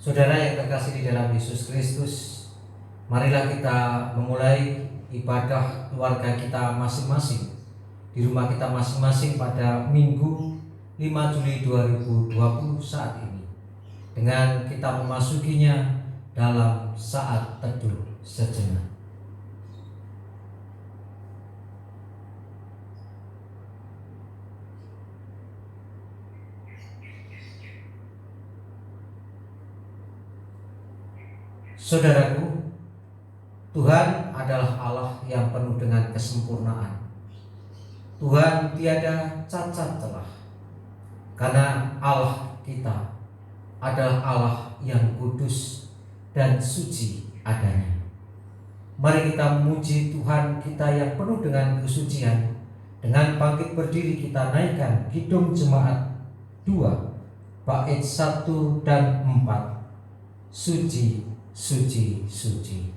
Saudara yang terkasih di dalam Yesus Kristus, marilah kita memulai ibadah keluarga kita masing-masing di rumah kita masing-masing pada Minggu 5 Juli 2020 saat ini dengan kita memasukinya dalam saat teduh sejenak. Saudaraku, Tuhan adalah Allah yang penuh dengan kesempurnaan. Tuhan tiada cacat celah, karena Allah kita adalah Allah yang kudus dan suci adanya. Mari kita memuji Tuhan kita yang penuh dengan kesucian. Dengan bangkit berdiri kita naikkan Kidung Jemaat 2 bait 1 dan 4. Suci, suci, suci.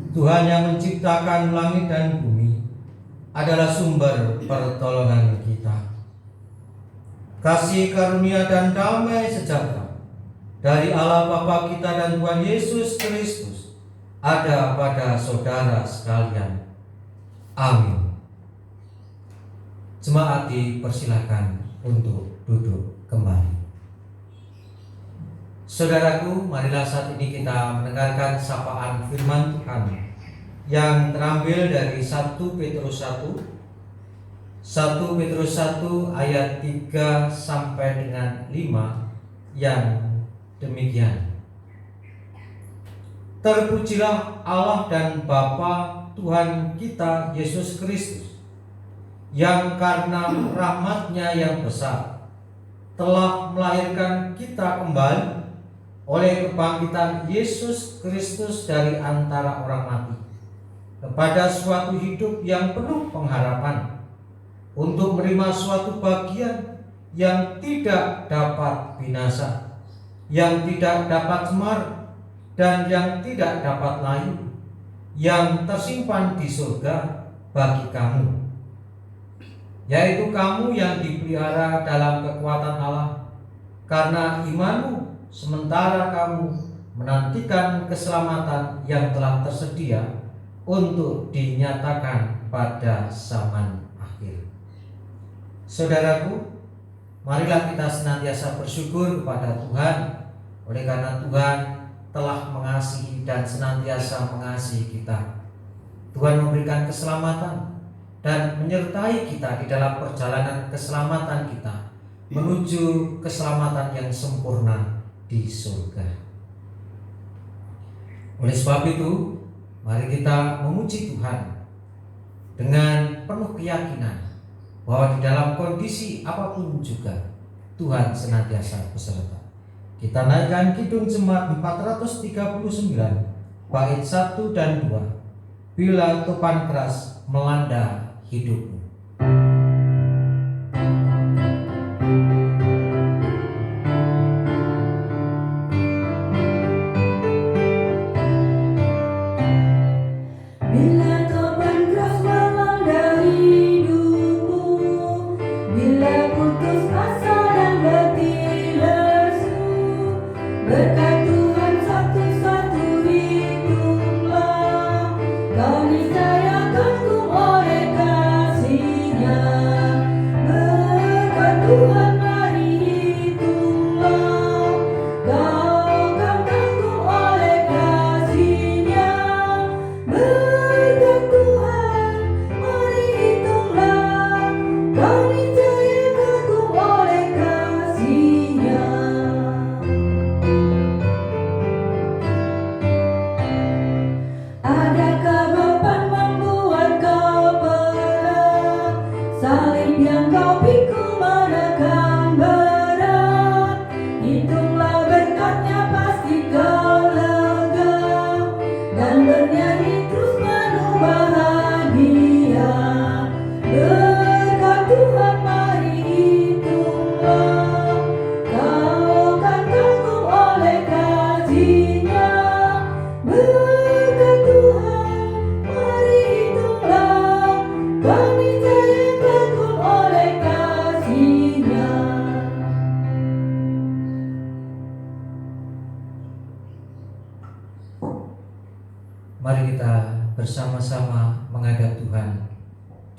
Tuhan yang menciptakan langit dan bumi adalah sumber pertolongan kita. Kasih karunia dan damai sejahtera dari Allah Bapa kita dan Tuhan Yesus Kristus ada pada saudara sekalian. Amin. Jemaat dipersilakan untuk duduk kembali. Saudaraku, marilah saat ini kita mendengarkan sapaan firman Tuhan yang terambil dari 1 Petrus 1 ayat 3 sampai dengan 5 yang demikian. Terpujilah Allah dan Bapa Tuhan kita Yesus Kristus, yang karena rahmat-Nya yang besar telah melahirkan kita kembali oleh kebangkitan Yesus Kristus dari antara orang mati kepada suatu hidup yang penuh pengharapan, untuk menerima suatu bagian yang tidak dapat binasa, yang tidak dapat cemar, dan yang tidak dapat layu, yang tersimpan di surga bagi kamu, yaitu kamu yang dipelihara dalam kekuatan Allah karena imanmu, sementara kamu menantikan keselamatan yang telah tersedia untuk dinyatakan pada zaman akhir. Saudaraku, marilah kita senantiasa bersyukur kepada Tuhan, oleh karena Tuhan telah mengasihi dan senantiasa mengasihi kita. Tuhan memberikan keselamatan dan menyertai kita di dalam perjalanan keselamatan kita menuju keselamatan yang sempurna di surga. Oleh sebab itu, mari kita memuji Tuhan dengan penuh keyakinan bahwa di dalam kondisi apapun juga Tuhan senantiasa beserta. Kita naikkan Kidung Jemaat 439 bait 1 dan 2. Bila topan keras melanda hidupmu.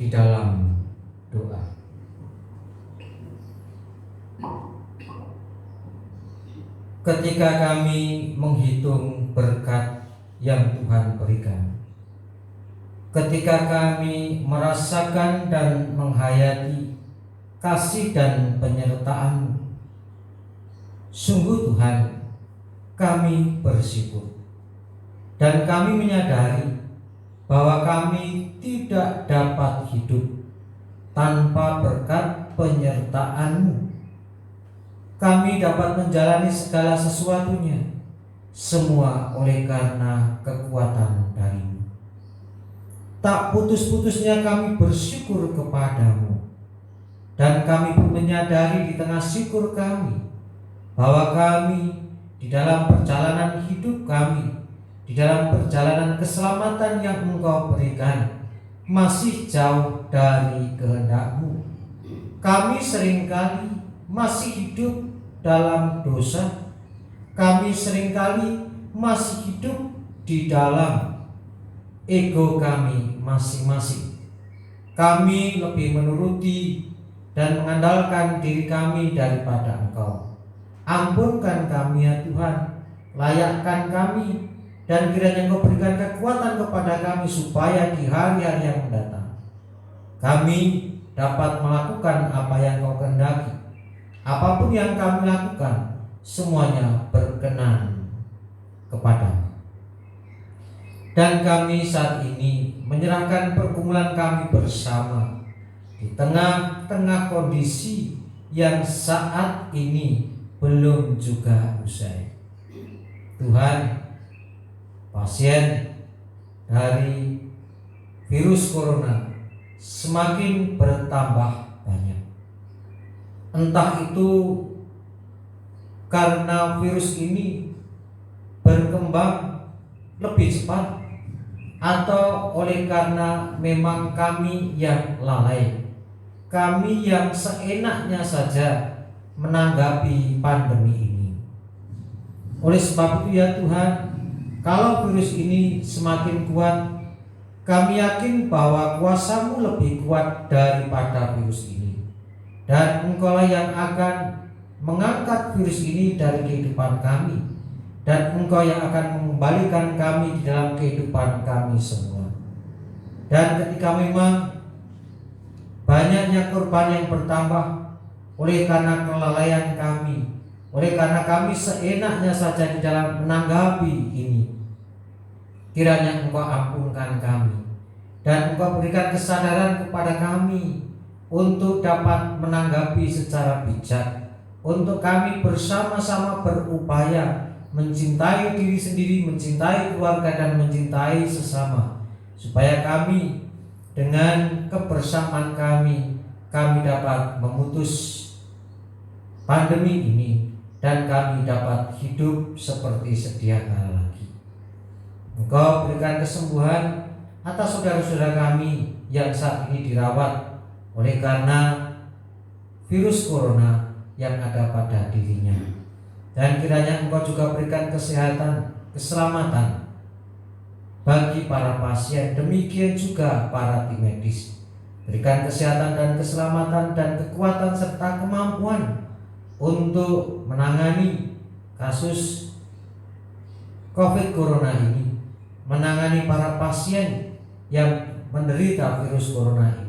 di dalam doa. Ketika kami menghitung berkat yang Tuhan berikan, ketika kami merasakan dan menghayati kasih dan penyertaan-Mu, sungguh Tuhan, kami bersyukur dan kami menyadari bahwa kami tidak dapat hidup tanpa berkat penyertaan-Mu. Kami dapat menjalani segala sesuatunya, semua oleh karena kekuatan dari-Mu. Tak putus-putusnya kami bersyukur kepada-Mu, dan kami pun menyadari di tengah syukur kami bahwa kami di dalam perjalanan hidup kami, di dalam perjalanan keselamatan yang Engkau berikan, masih jauh dari kehendak-Mu. Kami seringkali masih hidup dalam dosa. Kami seringkali masih hidup di dalam ego kami masing-masing. Kami lebih menuruti dan mengandalkan diri kami daripada Engkau. Ampunkan kami ya Tuhan, layakkan kami, dan kiranya Engkau berikan kekuatan kepada kami supaya di hari-hari yang mendatang kami dapat melakukan apa yang Engkau kehendaki. Apapun yang kami lakukan, semuanya berkenan kepada-Mu. Dan kami saat ini menyerahkan pergumulan kami bersama di tengah-tengah kondisi yang saat ini belum juga usai. Tuhan, pasien dari virus corona semakin bertambah banyak. Entah itu karena virus ini berkembang lebih cepat, atau oleh karena memang kami yang lalai, kami yang seenaknya saja menanggapi pandemi ini. Oleh sebab itu ya Tuhan, kalau virus ini semakin kuat, kami yakin bahwa kuasa-Mu lebih kuat daripada virus ini. Dan Engkau-lah yang akan mengangkat virus ini dari kehidupan kami, dan Engkau yang akan mengembalikan kami di dalam kehidupan kami semua. Dan ketika memang banyaknya korban yang bertambah oleh karena kelalaian kami, oleh karena kami seenaknya saja di dalam menanggapi ini, kiranya Engkau ampunkan kami, dan Engkau berikan kesadaran kepada kami untuk dapat menanggapi secara bijak, untuk kami bersama-sama berupaya mencintai diri sendiri, mencintai keluarga, dan mencintai sesama, supaya kami dengan kebersamaan kami dapat memutus pandemi ini, dan kami dapat hidup seperti sedia kala lagi. Engkau berikan kesembuhan atas saudara-saudara kami yang saat ini dirawat oleh karena virus corona yang ada pada dirinya. Dan kiranya Engkau juga berikan kesehatan, keselamatan bagi para pasien, demikian juga para tim medis. Berikan kesehatan dan keselamatan dan kekuatan serta kemampuan untuk menangani kasus COVID corona ini, menangani para pasien yang menderita virus corona ini.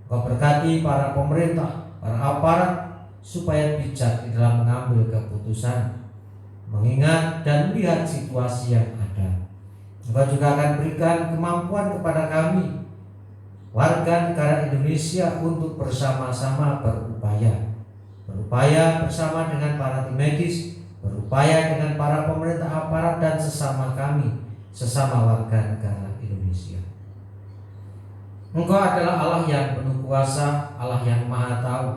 Kau berkati para pemerintah, para aparat, supaya bijak di dalam mengambil keputusan, mengingat dan melihat situasi yang ada. Engkau juga akan berikan kemampuan kepada kami, warga negara Indonesia, untuk bersama-sama berupaya bersama dengan para tim medis, berupaya dengan para pemerintah, aparat, dan sesama kami, sesama warga negara Indonesia. Engkau adalah Allah yang penuh kuasa, Allah yang maha tahu,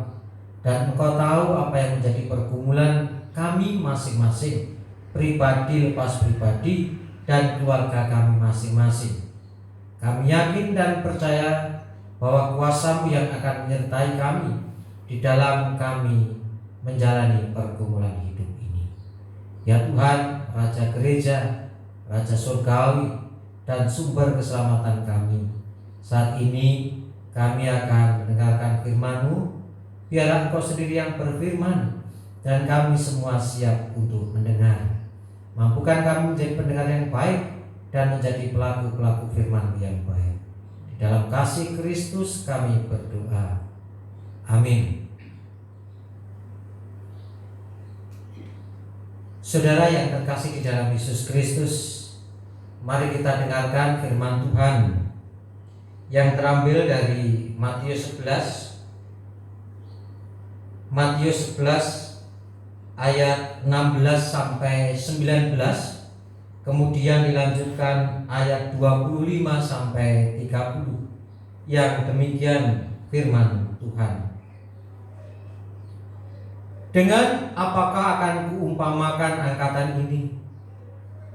dan Engkau tahu apa yang menjadi pergumulan kami masing-masing, pribadi lepas pribadi, dan keluarga kami masing-masing. Kami yakin dan percaya bahwa kuasa-Mu yang akan menyertai kami di dalam kami menjalani pergumulan hidup ini. Ya Tuhan, Raja Gereja, Raja Surgawi, dan sumber keselamatan kami, saat ini Kami akan mendengarkan firman-Mu. Biarlah Engkau sendiri yang berfirman, dan kami semua siap untuk mendengar. Mampukan kami menjadi pendengar yang baik dan menjadi pelaku-pelaku firman yang baik. Di dalam kasih Kristus kami berdoa. Amin. Saudara yang terkasih di dalam Yesus Kristus, mari kita dengarkan firman Tuhan yang terambil dari Matius 11 ayat 16 sampai 19, kemudian dilanjutkan ayat 25 sampai 30. Yang demikian firman Tuhan. Dengan apakah akan kuumpamakan angkatan ini?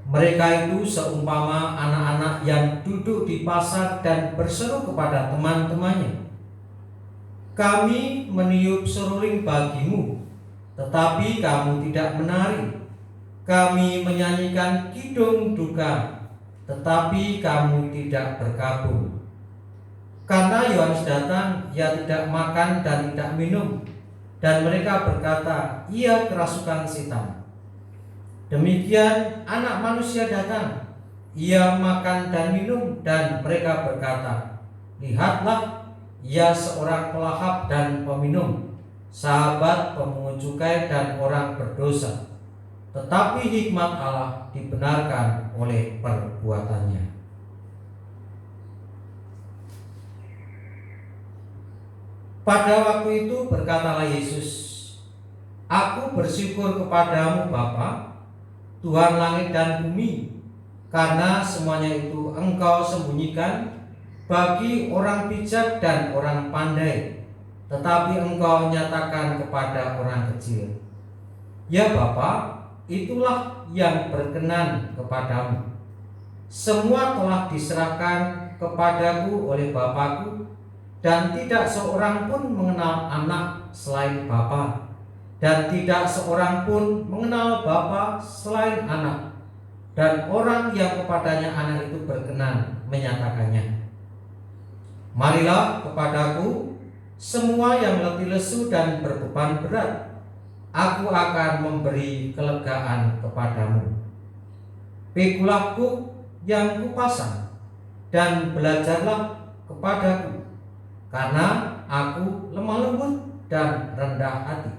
Mereka itu seumpama anak-anak yang duduk di pasar dan berseru kepada teman-temannya, kami meniup seruling bagimu, tetapi kamu tidak menari. Kami menyanyikan kidung duka, tetapi kamu tidak berkabung. Karena Yohanes datang, ia tidak makan dan tidak minum, dan mereka berkata, ia kerasukan setan. Demikian Anak Manusia datang, ia makan dan minum, dan mereka berkata, lihatlah, ia seorang pelahap dan peminum, sahabat pemungut cukai dan orang berdosa. Tetapi hikmat Allah dibenarkan oleh perbuatannya. Pada waktu itu berkatalah Yesus, aku bersyukur kepadamu Bapa, Tuhan langit dan bumi, karena semuanya itu Engkau sembunyikan bagi orang bijak dan orang pandai, tetapi Engkau nyatakan kepada orang kecil. Ya Bapa, itulah yang berkenan kepadamu. Semua telah diserahkan kepadaku oleh Bapakku, dan tidak seorang pun mengenal anak selain Bapa, dan tidak seorang pun mengenal Bapa selain anak, dan orang yang kepadanya anak itu berkenan menyatakannya. Marilah kepadaku semua yang letih lesu dan berbeban berat, aku akan memberi kelegaan kepadamu. Pikulah kuk yang kupasang, dan belajarlah kepadaku, karena aku lemah lembut dan rendah hati,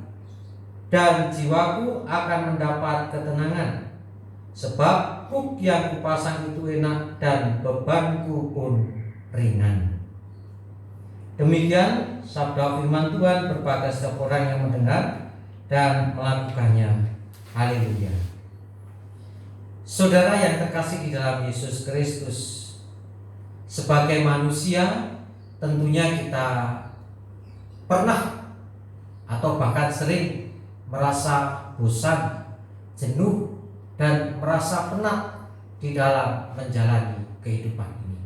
dan jiwaku akan mendapat ketenangan. Sebab kuk yang kupasang itu enak dan bebanku pun ringan. Demikian sabda firman Tuhan. Berbahagia setiap orang yang mendengar dan melakukannya. Haleluya. Saudara yang terkasih di dalam Yesus Kristus, sebagai manusia tentunya kita pernah atau bahkan sering merasa bosan, jenuh, dan merasa penat di dalam menjalani kehidupan ini.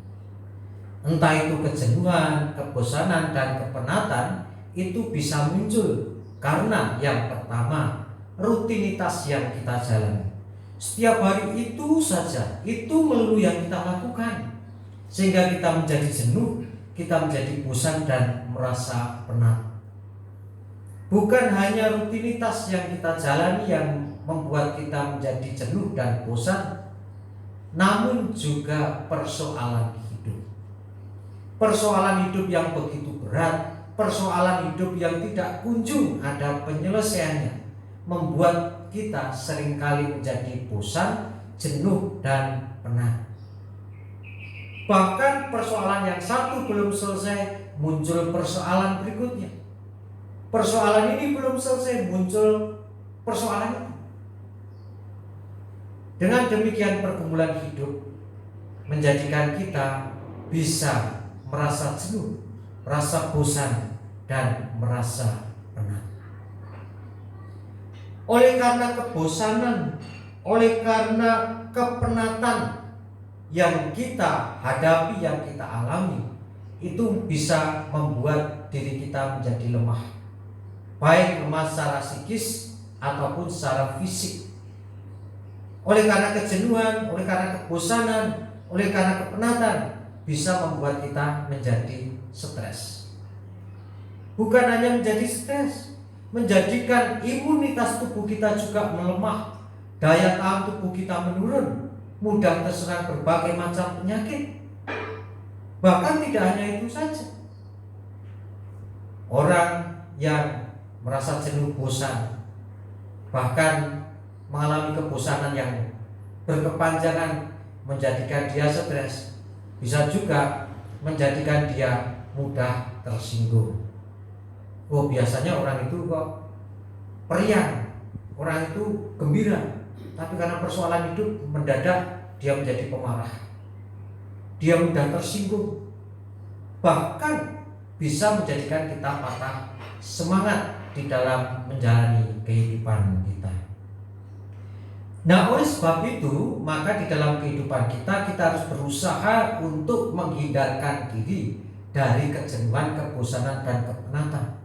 Entah itu kejenuhan, kebosanan, dan kepenatan itu bisa muncul karena yang pertama, rutinitas yang kita jalani. Setiap hari itu saja, itu melulu yang kita lakukan, sehingga kita menjadi jenuh, kita menjadi bosan dan merasa penat. Bukan hanya rutinitas yang kita jalani yang membuat kita menjadi jenuh dan bosan, namun juga persoalan hidup. Persoalan hidup yang begitu berat, persoalan hidup yang tidak kunjung ada penyelesaiannya, membuat kita seringkali menjadi bosan, jenuh, dan penat. Bahkan persoalan yang satu belum selesai, muncul persoalan berikutnya. Persoalan ini belum selesai, muncul persoalan itu. Dengan demikian pergumulan hidup menjadikan kita bisa merasa jenuh, merasa bosan, dan merasa penat. Oleh karena kebosanan, oleh karena kepenatan yang kita hadapi, yang kita alami, itu bisa membuat diri kita menjadi lemah, baik lemah secara psikis ataupun secara fisik. Oleh karena kejenuhan, oleh karena kebosanan, oleh karena kepenatan, bisa membuat kita menjadi stres. bukan hanya menjadi stres, menjadikan imunitas tubuh kita juga melemah, daya tahan tubuh kita menurun, mudah terserang berbagai macam penyakit. Bahkan tidak hanya itu saja, orang yang merasa jenuh, bosan, bahkan mengalami kebosanan yang berkepanjangan menjadikan dia stres, bisa juga menjadikan dia mudah tersinggung. Oh, biasanya orang itu kok periang, orang itu gembira, tapi karena persoalan hidup mendadak dia menjadi pemarah, dia mudah tersinggung, bahkan bisa menjadikan kita patah semangat di dalam menjalani kehidupan kita. Nah, oleh sebab itu, maka di dalam kehidupan kita harus berusaha untuk menghindarkan diri dari kejenuhan, kebosanan, dan kepenatan.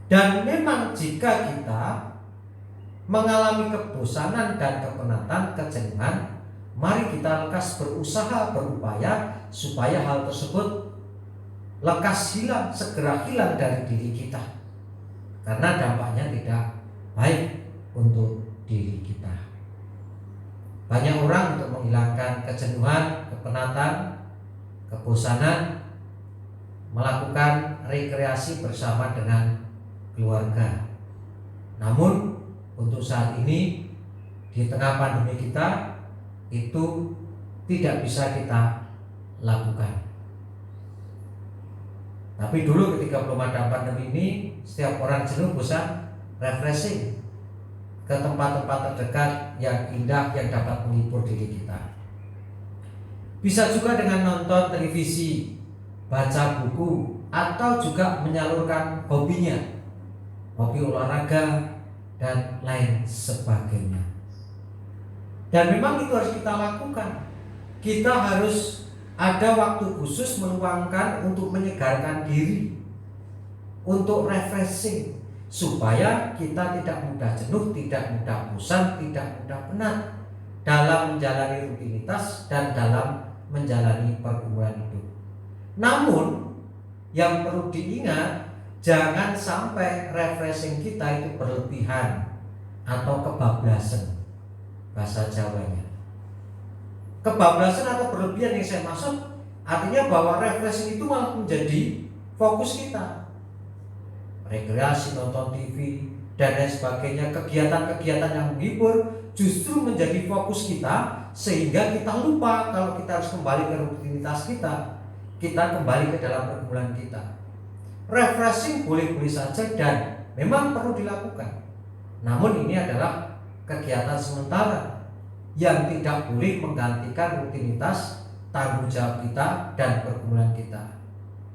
Dan memang jika kita mengalami kebosanan dan kepenatan, kejenuhan, mari kita lekas berusaha, berupaya supaya hal tersebut lekas hilang, segera hilang dari diri kita, karena dampaknya tidak baik untuk diri kita. Banyak orang untuk menghilangkan kejenuhan, kepenatan, kebosanan melakukan rekreasi bersama dengan keluarga. Namun untuk saat ini di tengah pandemi kita itu tidak bisa kita lakukan. Tapi dulu ketika belum ada pandemi ini, setiap orang jenuh, bosan, refreshing ke tempat-tempat terdekat yang indah yang dapat menghibur diri kita. Bisa juga dengan nonton televisi, baca buku, atau juga menyalurkan hobinya, hobi olahraga dan lain sebagainya. Dan memang itu harus kita lakukan. Kita harus ada waktu khusus meluangkan untuk menyegarkan diri, untuk refreshing, supaya kita tidak mudah jenuh, tidak mudah bosan, tidak mudah penat dalam menjalani rutinitas dan dalam menjalani pergumulan hidup. Namun yang perlu diingat, jangan sampai refreshing kita itu berlebihan atau kebablasan, bahasa Jawanya. Kebablasan atau berlebihan yang saya maksud artinya bahwa refreshing itu malah menjadi fokus kita. Rekreasi, nonton TV, dan lain sebagainya, kegiatan-kegiatan yang menghibur justru menjadi fokus kita, sehingga kita lupa kalau kita harus kembali ke rutinitas kita kembali ke dalam pergumulan kita. Refreshing boleh-boleh saja dan memang perlu dilakukan, namun ini adalah kegiatan sementara yang tidak boleh menggantikan rutinitas, tanggung jawab kita, dan pergumulan kita.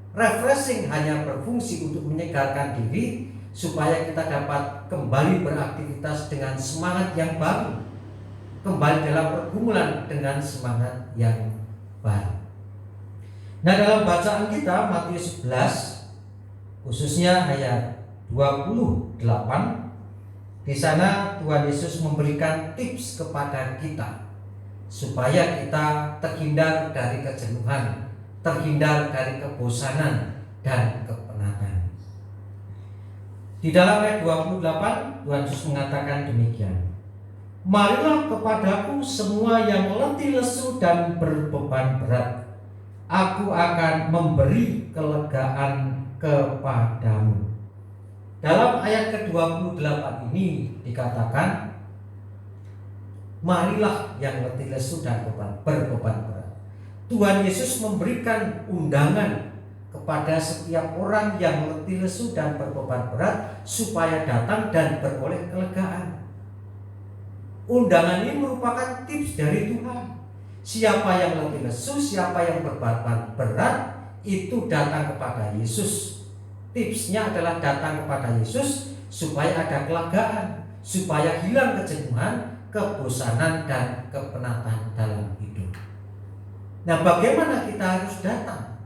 Refreshing hanya berfungsi untuk menyegarkan diri supaya kita dapat kembali beraktivitas dengan semangat yang baru, kembali dalam pergumulan dengan semangat yang baru. Nah, dalam bacaan kita Matius 11 khususnya ayat 28, di sana Tuhan Yesus memberikan tips kepada kita supaya kita terhindar dari kejenuhan, terhindar dari kebosanan dan kepenatan. Di dalam ayat 28 Tuhan Yesus mengatakan demikian: "Marilah kepadaku semua yang letih lesu dan berbeban berat, Aku akan memberi kelegaan kepadamu." Dalam ayat ke-28 ini dikatakan, marilah yang letih lesu dan berbeban berat. Tuhan Yesus memberikan undangan kepada setiap orang yang letih lesu dan berbeban berat supaya datang dan beroleh kelegaan. Undangan ini merupakan tips dari Tuhan. Siapa yang letih lesu, siapa yang berbeban berat, itu datang kepada Yesus. Tipsnya adalah datang kepada Yesus supaya ada kelegaan, supaya hilang kejenuhan, kebosanan, dan kepenatan dalam hidup. Nah, bagaimana kita harus datang?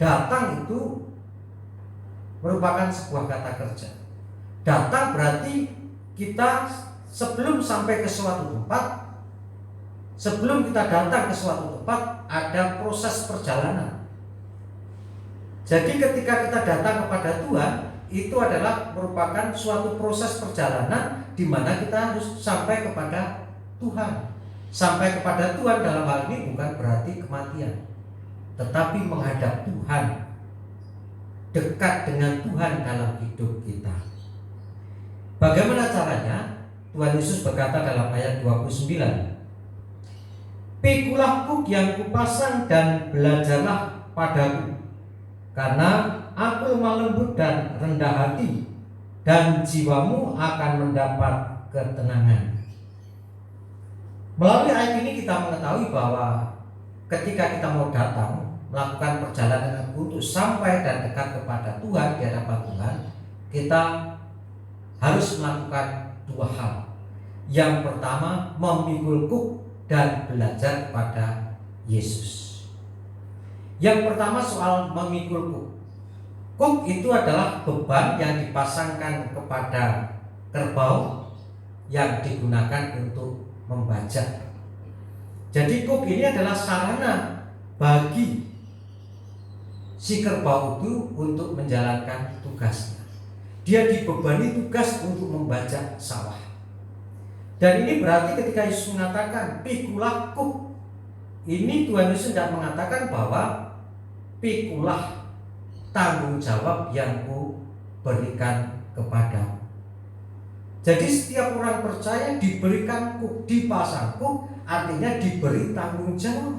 Datang itu merupakan sebuah kata kerja. Datang berarti kita sebelum sampai ke suatu tempat, sebelum kita datang ke suatu tempat, ada proses perjalanan. Jadi ketika kita datang kepada Tuhan, itu adalah merupakan suatu proses perjalanan di mana kita harus sampai kepada Tuhan. Sampai kepada Tuhan dalam hal ini bukan berarti kematian, tetapi menghadap Tuhan, dekat dengan Tuhan dalam hidup kita. Bagaimana caranya? Tuhan Yesus berkata dalam ayat 29, "Pikulah kuk yang kupasang dan belajarlah padaku, karena aku lemah lembut dan rendah hati, dan jiwamu akan mendapat ketenangan." Melalui ayat ini kita mengetahui bahwa ketika kita mau datang melakukan perjalanan untuk sampai dan dekat kepada Tuhan di hadapan Tuhan, kita harus melakukan dua hal. Yang pertama, memikul kuk dan belajar kepada Yesus. Yang pertama soal memikul kuk. Kuk itu adalah beban yang dipasangkan kepada kerbau yang digunakan untuk membajak. Jadi kuk ini adalah sarana bagi si kerbau itu untuk menjalankan tugasnya. Dia dibebani tugas untuk membajak sawah. Dan ini berarti ketika Yesus mengatakan pikulah kuk, ini Tuhan Yesus tidak mengatakan bahwa pikulah tanggung jawab yang ku berikan kepadamu. Jadi setiap orang percaya diberikan kuk, dipasang kuk, artinya diberi tanggung jawab.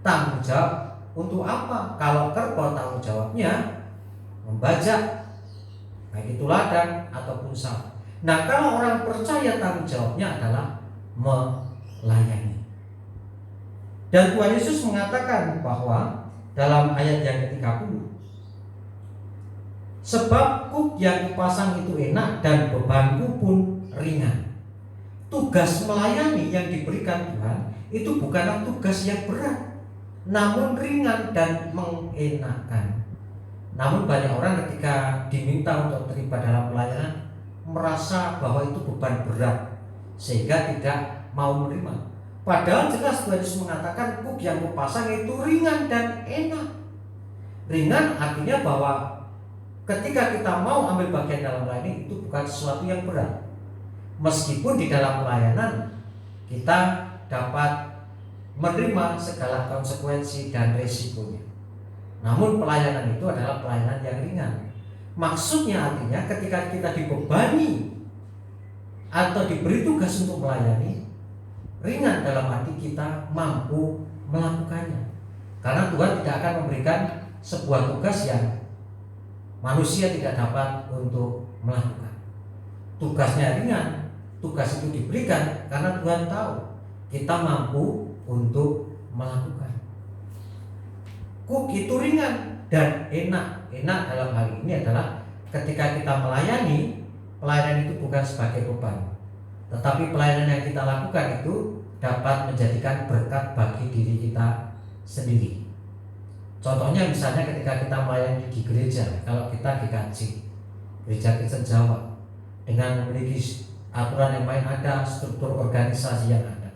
Tanggung jawab untuk apa? Kalau kerbau tanggung jawabnya membajak, baik itu ladang ataupun sawah. Nah, kalau orang percaya tanggung jawabnya adalah melayani. Dan Tuhan Yesus mengatakan bahwa dalam ayat yang ke-30, "Sebab kuk yang kupasang itu enak dan bebanku pun ringan." Tugas melayani yang diberikan Tuhan itu bukanlah tugas yang berat, namun ringan dan mengenakan. Namun banyak orang ketika diminta untuk terlibat dalam pelayanan merasa bahwa itu beban berat sehingga tidak mau menerima. Padahal jelas Tuhan Yesus mengatakan kuk yang kupasang itu ringan dan enak. Ringan artinya bahwa ketika kita mau ambil bagian dalam pelayanan itu bukan sesuatu yang berat. Meskipun di dalam pelayanan kita dapat menerima segala konsekuensi dan resikonya, namun pelayanan itu adalah pelayanan yang ringan. Maksudnya artinya ketika kita dibebani atau diberi tugas untuk melayani, ringan dalam arti kita mampu melakukannya. Karena Tuhan tidak akan memberikan sebuah tugas yang manusia tidak dapat untuk melakukan. Tugasnya ringan, tugas itu diberikan karena Tuhan tahu kita mampu untuk melakukan. Kuk itu ringan dan enak. Enak dalam hal ini adalah ketika kita melayani, pelayanan itu bukan sebagai beban, tetapi pelayanan yang kita lakukan itu dapat menjadikan berkat bagi diri kita sendiri. Contohnya misalnya ketika kita melayani di gereja, kalau kita di KC, Gereja Kristen Jawa, dengan memiliki aturan yang main ada, struktur organisasi yang ada.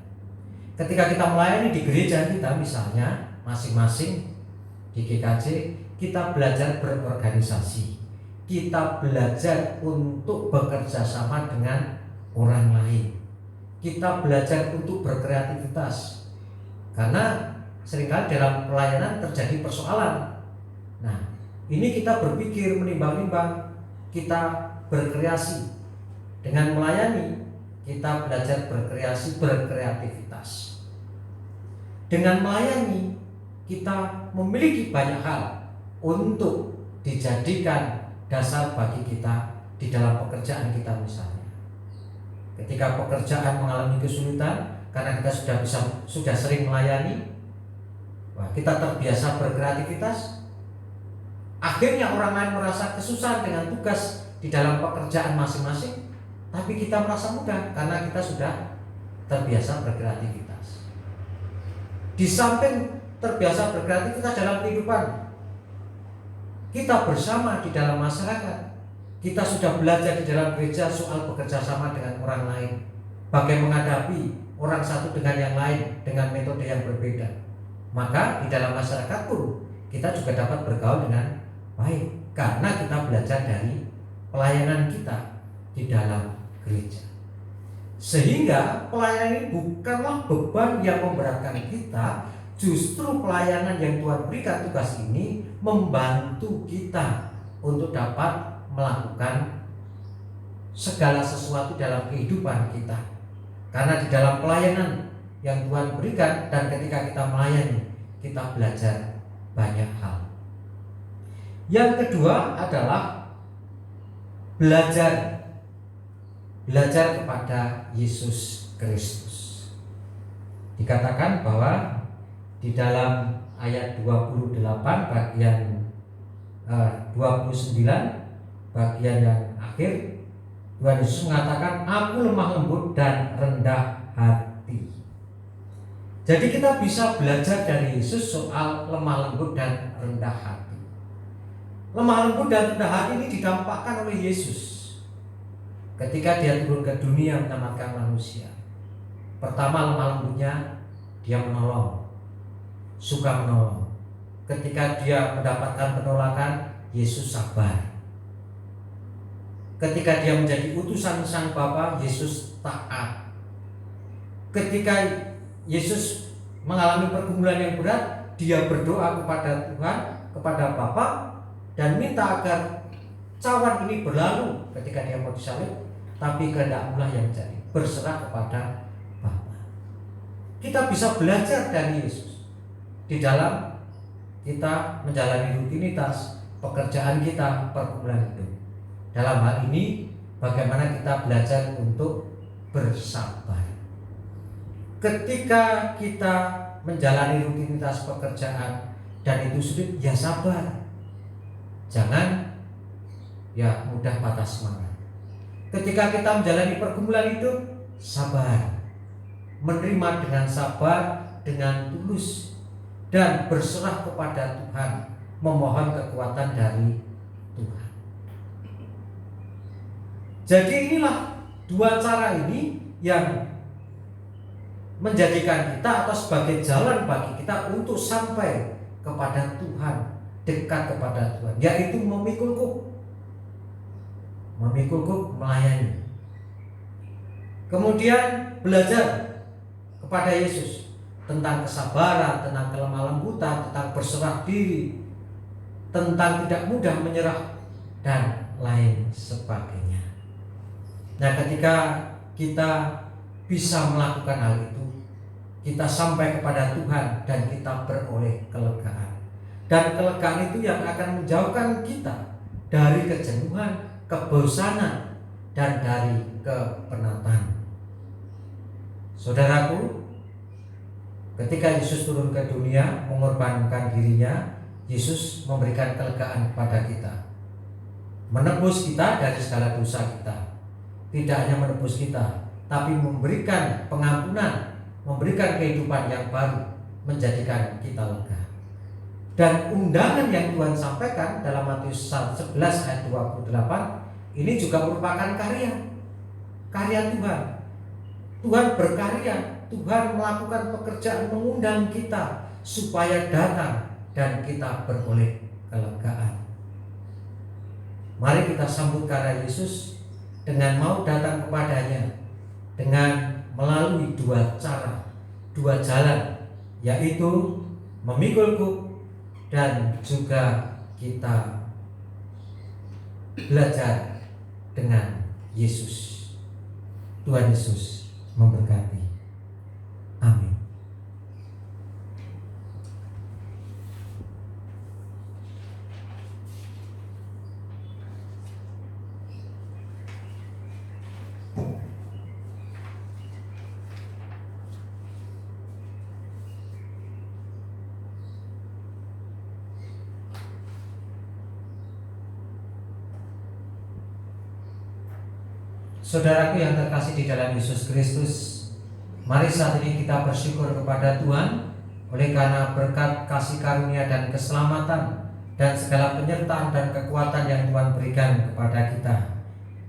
Ketika kita melayani di gereja kita misalnya masing-masing di GKJ, kita belajar berorganisasi, kita belajar untuk bekerja sama dengan orang lain, kita belajar untuk berkreativitas. Karena seringkali dalam pelayanan terjadi persoalan. Nah, ini kita berpikir, menimbang-nimbang, kita berkreasi. Dengan melayani, kita belajar berkreasi, berkreativitas. Dengan melayani, kita memiliki banyak hal untuk dijadikan dasar bagi kita di dalam pekerjaan kita misalnya. Ketika pekerjaan mengalami kesulitan, karena kita sudah sering melayani, kita terbiasa berkreativitas. Akhirnya orang lain merasa kesusahan dengan tugas di dalam pekerjaan masing-masing, tapi kita merasa mudah karena kita sudah terbiasa berkreativitas. Di samping terbiasa berkreativitas dalam kehidupan kita bersama di dalam masyarakat, kita sudah belajar di dalam gereja soal bekerja sama dengan orang lain, bagaimana menghadapi orang satu dengan yang lain dengan metode yang berbeda. Maka di dalam masyarakat pun kita juga dapat bergaul dengan baik, karena kita belajar dari pelayanan kita di dalam gereja. Sehingga pelayanan ini bukanlah beban yang memberatkan kita, justru pelayanan yang Tuhan berikan tugas ini membantu kita untuk dapat melakukan segala sesuatu dalam kehidupan kita. Karena di dalam pelayanan yang Tuhan berikan dan ketika kita melayani, kita belajar banyak hal. Yang kedua adalah belajar kepada Yesus Kristus. Dikatakan bahwa di dalam ayat 28 bagian 29 bagian yang akhir, Tuhan Yesus mengatakan, "Aku lemah lembut dan rendah hati." Jadi kita bisa belajar dari Yesus soal lemah lembut dan rendah hati. Lemah lembut dan rendah hati ini didampakkan oleh Yesus ketika dia turun ke dunia menyelamatkan manusia. Pertama, lemah lembutnya, dia menolong, suka menolong. Ketika dia mendapatkan penolakan, Yesus sabar. Ketika dia menjadi utusan Sang Bapa, Yesus taat. Ketika Yesus mengalami pergumulan yang berat, dia berdoa kepada Tuhan, kepada Bapa, dan minta agar cawan ini berlalu ketika dia mau disalib, tapi kehendakmu yang jadi, berserah kepada Bapa. Kita bisa belajar dari Yesus di dalam kita menjalani rutinitas pekerjaan kita, pergumulan hidup. Dalam hal ini, bagaimana kita belajar untuk bersabar. Ketika kita menjalani rutinitas pekerjaan dan itu sulit, ya sabar. Jangan ya mudah patah semangat. Ketika kita menjalani pergumulan hidup, sabar. Menerima dengan sabar, dengan tulus, dan berserah kepada Tuhan, memohon kekuatan dari Tuhan. Jadi inilah dua cara ini yang menjadikan kita atau sebagai jalan bagi kita untuk sampai kepada Tuhan, dekat kepada Tuhan, yaitu memikul kuk, melayani. Kemudian belajar kepada Yesus tentang kesabaran, tentang kelemah lembutan, tentang berserah diri, tentang tidak mudah menyerah, dan lain sebagainya. Nah, ketika kita bisa melakukan hal itu, kita sampai kepada Tuhan dan kita beroleh kelegaan. Dan kelegaan itu yang akan menjauhkan kita dari kejenuhan, kebosanan, dan dari kepenatan. Saudaraku, ketika Yesus turun ke dunia mengorbankan dirinya, Yesus memberikan kelegaan kepada kita, menebus kita dari segala dosa kita. Tidak hanya menebus kita, tapi memberikan pengampunan, memberikan kehidupan yang baru, menjadikan kita lega. Dan undangan yang Tuhan sampaikan dalam Matius 11 ayat 28 ini juga merupakan karya Tuhan. Tuhan berkarya, Tuhan melakukan pekerjaan mengundang kita supaya datang dan kita beroleh kelegaan. Mari kita sambut karya Yesus dengan mau datang kepadanya, dengan melalui dua cara, dua jalan, yaitu memikul kuk dan juga kita belajar dengan Yesus. Tuhan Yesus memberkati. Amin. Saudaraku yang terkasih di dalam Yesus Kristus, mari saat ini kita bersyukur kepada Tuhan oleh karena berkat kasih karunia dan keselamatan dan segala penyertaan dan kekuatan yang Tuhan berikan kepada kita.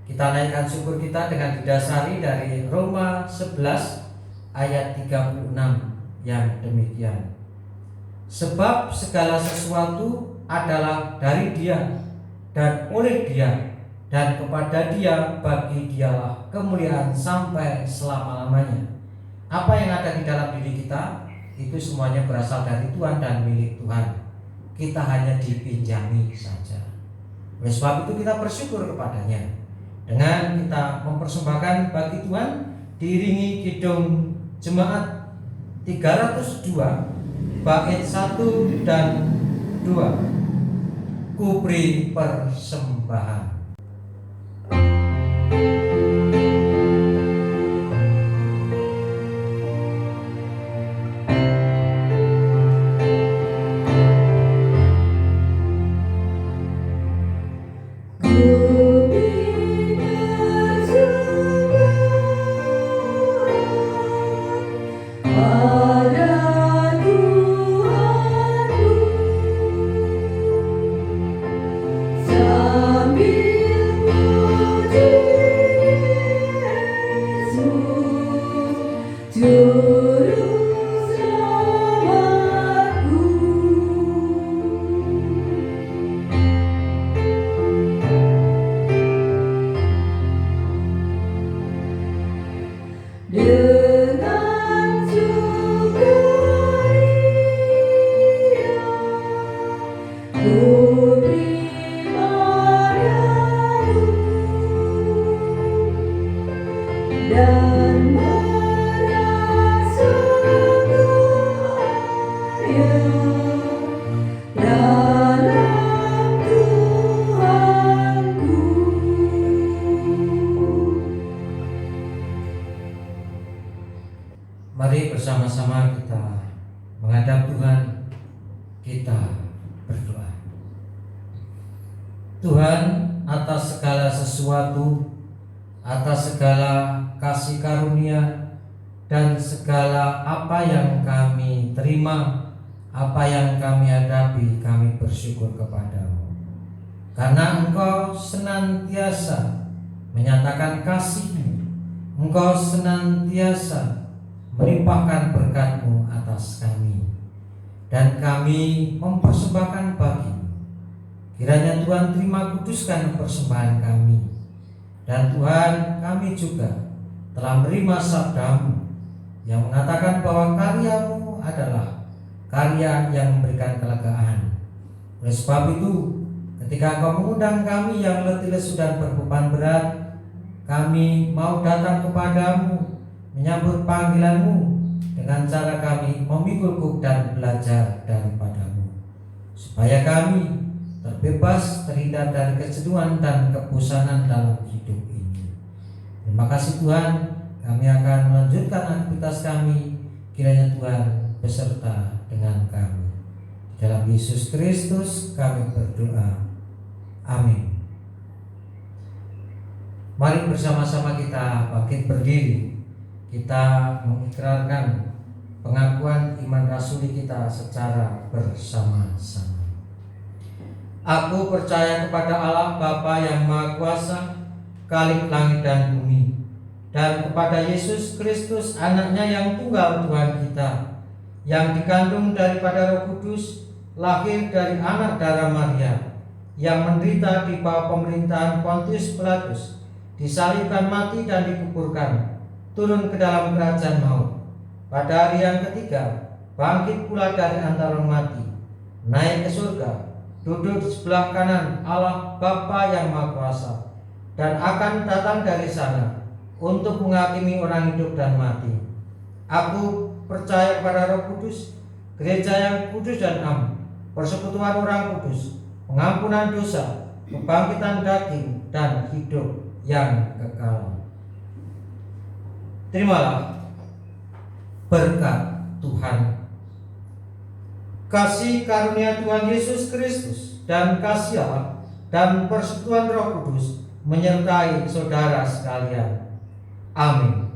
Kita naikkan syukur kita dengan didasari dari Roma 11 ayat 36 yang demikian. Sebab segala sesuatu adalah dari Dia dan oleh Dia, dan kepada Dia, bagi Dialah kemuliaan sampai selama-lamanya. Apa yang ada di dalam diri kita itu semuanya berasal dari Tuhan dan milik Tuhan. Kita hanya dipinjami saja. Oleh sebab itu kita bersyukur kepadanya dengan kita mempersembahkan bagi Tuhan, diiringi kidung jemaat 302 bait 1 dan 2, Ku beri persembahan. Mari bersama-sama kita menghadap Tuhan, kita berdoa. Tuhan, atas segala sesuatu, atas segala kasih karunia dan segala apa yang kami terima, apa yang kami hadapi, kami bersyukur kepadamu. Karena Engkau senantiasa menyatakan kasih-Mu, Engkau senantiasa melimpahkan berkat-Mu atas kami, dan kami mempersembahkan bagi-Mu. Kiranya Tuhan terima kuduskan persembahan kami, dan Tuhan, kami juga telah menerima sabda-Mu yang mengatakan bahwa karya-Mu adalah karya yang memberikan kelegaan. Oleh sebab itu, ketika Engkau mengundang kami yang letih lesu dan berbeban berat, kami mau datang kepadamu, menyambut panggilan-Mu dengan cara kami memikul kuk dan belajar daripadamu, supaya kami terbebas, terhindar dari kejenuhan dan kebosanan dalam hidup ini. Terima kasih Tuhan, kami akan melanjutkan aktivitas kami. Kiranya Tuhan beserta dengan kami. Dalam Yesus Kristus kami berdoa. Amin. Mari bersama-sama kita bangkit berdiri. Kita mengikrarkan pengakuan iman rasuli kita secara bersama-sama. Aku percaya kepada Allah Bapa yang Maha Kuasa, Khalik langit dan bumi, dan kepada Yesus Kristus anaknya yang tunggal Tuhan kita, yang dikandung daripada Roh Kudus, lahir dari anak darah Maria, yang menderita di bawah pemerintahan Pontius Pilatus, disalibkan, mati dan dikuburkan, turun ke dalam kerajaan maut, pada hari yang ketiga bangkit pula dari antara orang mati, naik ke surga, duduk di sebelah kanan Allah Bapa yang Maha Kuasa, dan akan datang dari sana untuk menghakimi orang hidup dan mati. Aku percaya kepada Roh Kudus, gereja yang kudus dan am, persekutuan orang kudus, pengampunan dosa, kebangkitan daging, dan hidup yang kekal. Terimalah berkat Tuhan. Kasih karunia Tuhan Yesus Kristus dan kasih Allah dan persekutuan Roh Kudus menyertai saudara sekalian. Amin.